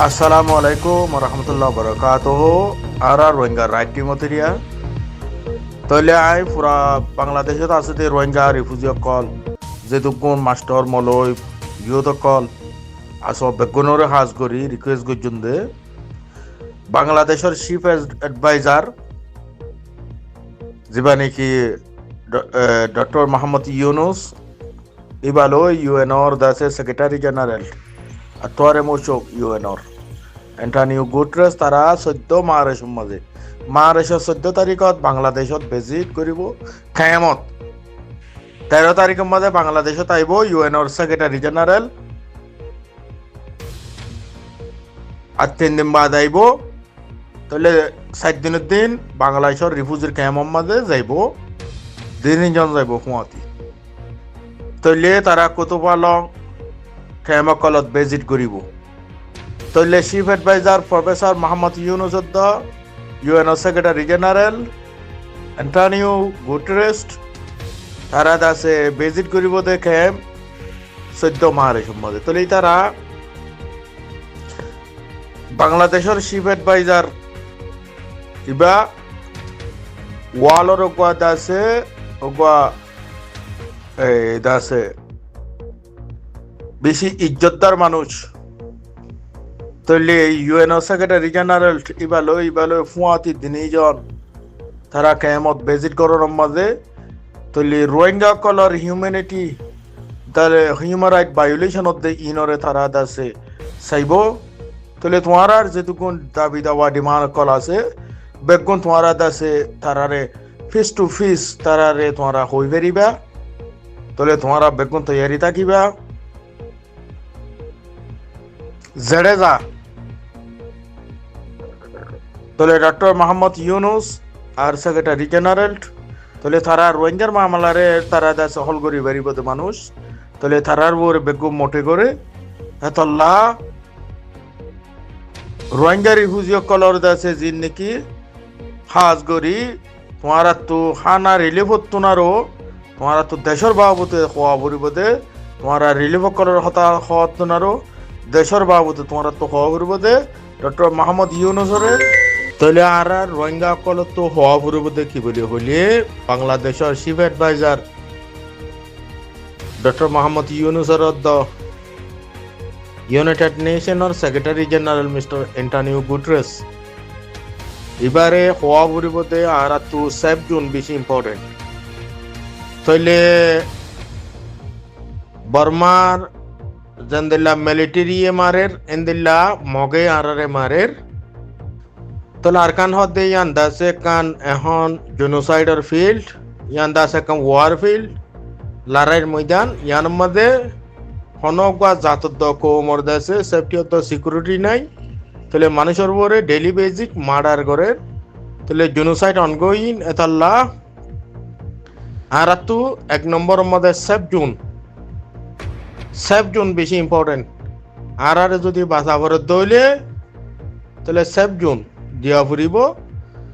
আসসালামু আলাইকুম রহমতুল্লাহ বরকাতহ। আর Rohingya right টিমতেরিয়া তইলে I পুরা বাংলাদেশত আছে যে রোহিঙ্গা রিফিউজি কল যেহেতু কোন মাস্টার মলয় ইউত কল আস বেগুনরে হাজ করি রিকোয়েস্ট করছেন দে বাংলাদেশের চিফ এডভাইজার যেবা নাকি ডক্টর মোহাম্মদ ইউনুস ইবালো ইউএনর দাসে সেক্রেটারি জেনারেল আতোয়ারে মোশক ইউএনর এন্টানিও গুটরেস তারা 14 মাৰ্চৰ 14 তাৰিখত বাংলাদেশত ভিজিট কৰিব। খেমত 13 তাৰিখৰ মাজে বাংলাদেশত আহিব ইউএনৰ সেক্রেটারি জেনারেল আর 3 দিন বাদ আহিব। তাহলে 7 দিনের দিন বাংলাদেশের রিফিউজির ক্যাম্পের মাঝে যাইব 3 জন যাইব হুঁয়াতি। তাহলে তারা কতপালং ক্যাম্প কলত ভিজিট করিব। তাহলে chief adviser professor Mohammad Yunus UNO secretary general Antonio Guterres তারা দাসে ভিজিট করিব দেখে 14 মার্চ মধ্যে। তাহলে তারা বাংলাদেশের চিফ এডভাইজার ইবা ওয়ালর ওগুয়া দাসে ওগুয়া দাসে বেশি ইজ্জতদার মানুষ। তাহলে ইউএনও সেক্রেটারি জেনারেল ইবালো ফুয়াতি 3 জন তারা কেমত ভিজিট করার মাঝে তাহলে রোহিঙ্গা কলর হিউম্যানিটি তাহলে human right violation of the ইনরে তারা দাসে চাইব। তাহলে তোমার যেটুকুন দাবি দাওয়া ডিমান্ড কল আছে বেগুন তোমার দাসে তারারে ফেস টু ফেস তারারে তোমারা হই বেরিবা। তাহলে তোমারা বেগুন তৈয়ারি থাকিবা জেডেজা। তাহলে ডক্টর মোহাম্মদ ইউনুস আর সেক্রেটারি জেনারেল তাহলে তারা রোহিঙ্গার মামলারে তারা দাসে হল করি বেরিব মানুষ। তাহলে তারার বরে বেগুন মোটে করে এতল্লা রোহিঙ্গা রিফিউজি কলর দাসে জিন নাকি হাজ করি তোমার তো হানা রিলিফ তুনারো তোমার তো দেশের বাবুতে হওয়া পরিবদে তোমার রিলিফ কলর হতা হওয়া তুনারো দেশের বাবুতে তোমার তো হওয়া পরিবদে ডক্টর মোহাম্মদ ইউনুসরে। তাহলে আর রোহিঙ্গা কল তো হওয়া পরিবদে কি বলি হলে বাংলাদেশের চিফ এডভাইজার ডক্টর মোহাম্মদ ইউনুসর ইউনাইটেড নেশনের secretary general mister Antonio Guterres এবারে হওয়া পরিবর্তে আর তো 7 জুন বেশি ইম্পর্টেন্ট। তাইলে বর্মার জেন্দিল্লা মিলিটারি মারের এন্দিল্লা মগে আরারে মারের। তাহলে আরকান হদে ইয়ান দাসে কান এখন জেনোসাইডার ফিল্ড ইয়ান দাসে কান ওয়ার ফিল্ড লড়াইয়ের ময়দান ইয়ান মধ্যে হনকা জাতদ কোমর দেশে সেফটি অফ সিকিউরিটি নাই। তাহলে মানুষের উপরে ডেইলি বেসিক মার্ডার করে তাহলে জেনোসাইড অনগোয়িং এতাল্লা আর তো 1 নম্বর মধ্যে 7 জুন বেশি ইম্পর্টেন্ট। আর যদি বাঁচা করে দইলে তাহলে 7 জুন দিয়া ফুরিব।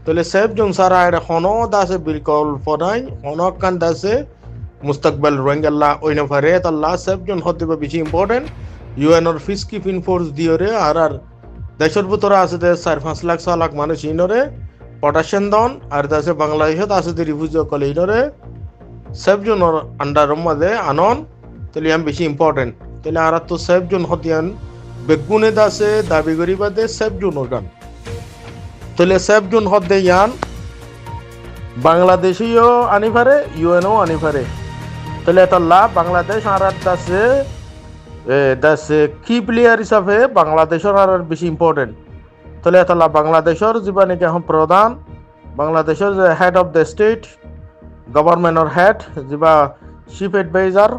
তাহলে 7 জুন সারা এটা হনো দাসে বিকল্প নাই হনকান দাসে মুস্তাকবাল রোহিঙ্গাল্লা ওই নফারে তাল্লা 7 জুন হতে বেশি ইম্পর্টেন্ট। ইউএনর পিস কিপিং ফোর্স দিওরে আর দেশের ভিতরে আছে 4-5 লাখ 6 লাখ মানুষ ইনরে প্রোটেকশন দন আর দেশে বাংলাদেশত আছে রিফিউজি কল ইনরে 7 জুনের আন্ডার মধ্যে আনন। তাহলে আমি বেশি ইম্পর্টেন্ট। তাহলে আর তো 7 জুন হতিয়ান বেগুনে দাসে দাবি করিবা দে 7 জুন গান। তাহলে 7 জুন হতে ইয়ান বাংলাদেশিও আনি পারে ইউএনও আনি পারে। তাহলে তাল্লা বাংলাদেশ আর দাসে কি প্লেয়ার হিসাবে বাংলাদেশের আর বেশি ইম্পর্টেন্ট। তাহলে তাল্লা বাংলাদেশের যা নাকি এখন প্রধান বাংলাদেশের যে হেড অফ দ্য স্টেট গভর্নমেন্টর হেড যা চিফ এডভাইজার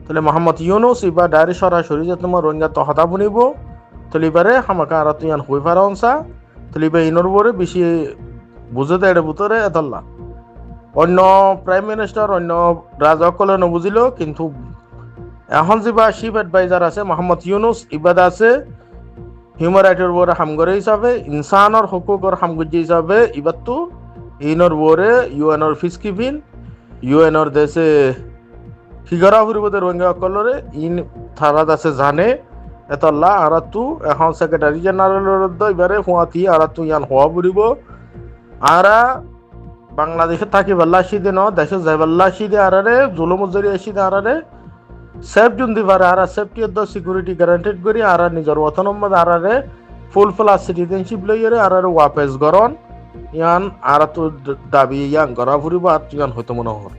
তাহলে মোহাম্মদ ইউনুস এবার ডাইরেক্ট সরাসরি যে তোমার রোহিঙ্গা তো হতা বুনিব। তাহলে এবারে আমাকে আর তুই হই পারা অংসা তাহলে এবার ইনোর বরে বেশি বুঝে দেয় এটা ভিতরে এতল্লা অন্য প্রাইম মিনিস্টার অন্য রাজকলে নবুঝিল কিন্তু এখন যা চিফ এডভাইজার আছে মোহাম্মদ ইউনুস ইবাদ আছে হিউম্যান রাইটের বরে হামগরে হিসাবে ইনসানের হকুকর হামগুজি হিসাবে এবার তো ইনোর বরে ইউএনর পিস কিপিং ইউএনর দেশে ফিগারা ফুরিবদে রোহিঙ্গা কলরে ইন থারা দাসে জানে এতলা আর তু এখন সেক্রেটারি জেনারেলের এবারে হুয়াতি আর তু ইয়ান হওয়া বুড়িব আরা বাংলাদেশে থাকি বেলা আসিদে ন দেশে যাই বেলা আসিদে আরারে জুলুমজুরি আসিদে আরারে সেফ জুন দিবারে আর safety of the security guaranteed করি আর নিজের অথনম্বর আরারে ফুল সিটিজেনশিপ লইয়ারে আরারে ওয়াপেস গরন ইয়ান আর তো দাবি ইয়ান গড়া ফুরিব আর ইয়ান হয়তো মনে হয়